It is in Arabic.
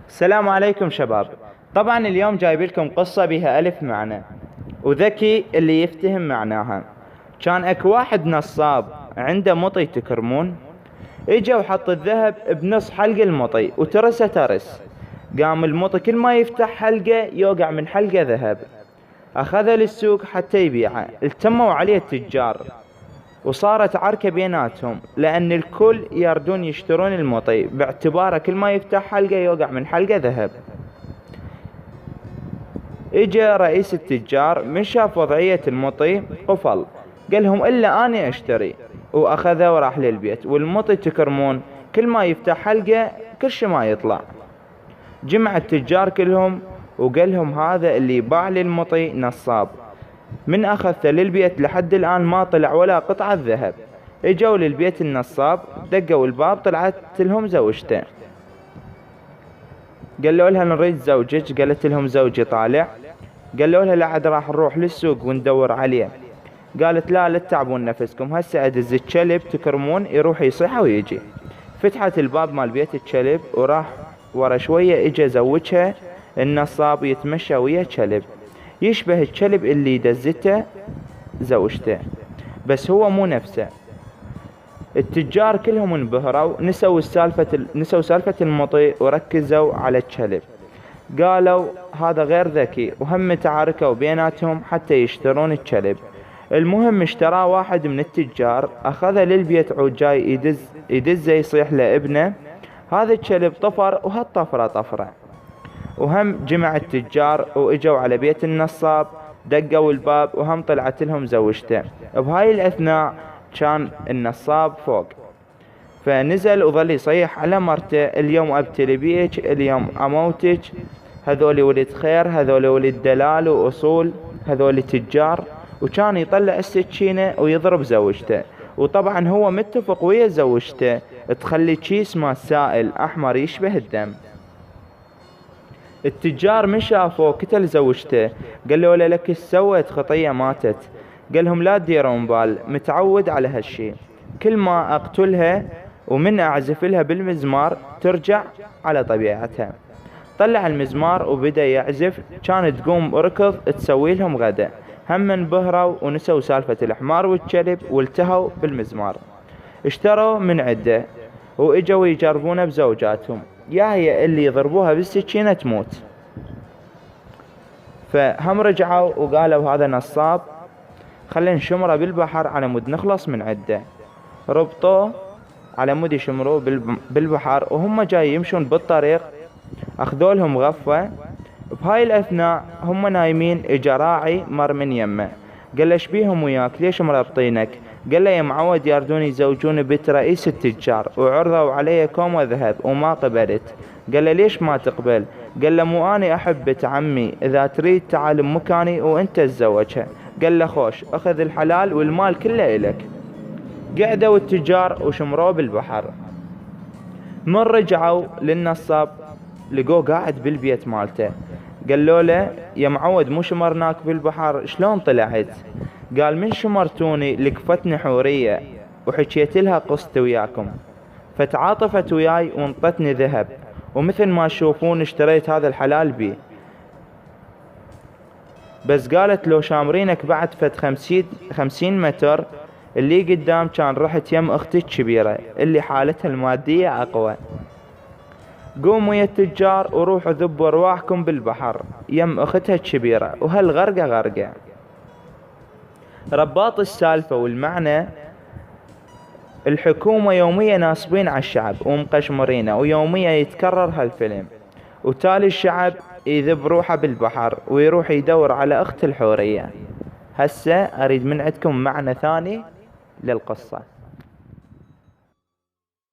السلام عليكم شباب. طبعا اليوم جايب لكم قصة بها ألف معنى، وذكي اللي يفتهم معناها. كان اكو واحد نصاب عنده مطي تكرمون، اجا وحط الذهب بنص حلق المطي وترسه ترس. قام المطي كل ما يفتح حلقة يوقع من حلقة ذهب. اخذه للسوق حتى يبيعه. التموا عليه التجار وصارت عركة بيناتهم، لأن الكل يردون يشترون المطي باعتباره كل ما يفتح حلقة يوقع من حلقة ذهب. اجا رئيس التجار من شاف وضعية المطي قفل، قال لهم إلا أنا أشتري، وأخذه وراح للبيت. والمطي تكرمون كل ما يفتح حلقة كل شي ما يطلع. جمع التجار كلهم وقال لهم هذا اللي باع للمطي نصاب، من أخذته للبيت لحد الآن ما طلع ولا قطعة ذهب. اجوا للبيت النصاب، دقوا الباب، طلعت لهم زوجته. قالوا لها نريد زوجك، قالت لهم زوجي طالع. قالوا لها لا عاد راح نروح للسوق وندور عليه. قالت لا تتعبون نفسكم، هسه ادز الكلب تكرمون يروح يصيح ويجي. فتحت الباب مال بيت الكلب وراح ورا شوية اجا زوجها النصاب يتمشى ويا كلب يشبه الكلب اللي دزته زوجته، بس هو مو نفسه. التجار كلهم انبهروا، نسوا سالفة المطي وركزوا على الكلب. قالوا هذا غير ذكي، وهم تعاركوا بيناتهم حتى يشترون الكلب. المهم اشتراه واحد من التجار، اخذه للبيت عود جاي يدزه يصيح لابنه. هذا الكلب طفر وهالطفرة طفرة. وهم جمع التجار واجوا على بيت النصاب، دقوا الباب وهم طلعت لهم زوجته. بهاي الاثناء كان النصاب فوق، فنزل وظل يصيح على مرته اليوم ابتلي بيك، اليوم اموتك، هذول ولد خير، هذول ولد دلال واصول، هذول تجار. وكان يطلع السكينة ويضرب زوجته. وطبعا هو متفق ويا زوجته تخلي كيس مال سائل احمر يشبه الدم. التجار من شافوا قتل زوجته، قالوا له لك ايش سويت؟ خطية ماتت. قال لهم لا تديرون بال، متعود على هالشي، كل ما اقتلها ومن اعزف لها بالمزمار ترجع على طبيعتها. طلع المزمار وبدأ يعزف، كانت تقوم ركض تسوي لهم غدا. هم انبهروا ونسوا سالفة الحمار والكلب والتهوا بالمزمار. اشتروا من عده واجوا يجربونه بزوجاتهم، يا هي اللي يضربوها بالسكينة تموت. فهم رجعوا وقالوا هذا نصاب، خلينا نشمره بالبحر على مود نخلص من عده. ربطوه على مود يشمروه بالبحر، وهم جاي يمشون بالطريق اخذوا لهم غفوة. بهاي الاثناء هم نايمين اجا راعي مر من يمه، قال له ايش بيهم وياك؟ ليش مربطينك؟ قال له يا معود يردون يزوجون بنت رئيس التجار، وعرضوا علي كوم ذهب وما قبلت. قال له ليش ما تقبل؟ قال له مو اني احب بنت عمي، اذا تريد تعال مكاني وانت تزوجها. قال له خوش، اخذ الحلال والمال كله الك. قعدوا التجار وشمروه بالبحر. من رجعوا للنصاب لقوه قاعد بالبيت مالته. قالوا له يا معود مو شمرناك بالبحر، شلون طلعت؟ قال من شمرتوني لكفتني حورية وحكيت لها قصتي وياكم، فتعاطفت وياي وانطتني ذهب، ومثل ما تشوفون اشتريت هذا الحلال بيه. بس قالت لو شامرينك بعد فت 50 متر اللي قدام كان رحت يم اختي الكبيرة اللي حالتها المادية اقوى. قوموا يا التجار وروحوا ذبوا ارواحكم بالبحر يم اختها الكبيرة، وهالغرقة غرقة. رباط السالفة والمعنى، الحكومة يوميا ناصبين على الشعب ومقشمرينه، ويوميا يتكرر هالفيلم، وتالي الشعب يذب روحه بالبحر ويروح يدور على اخت الحورية. هسه اريد من عندكم معنى ثاني للقصة.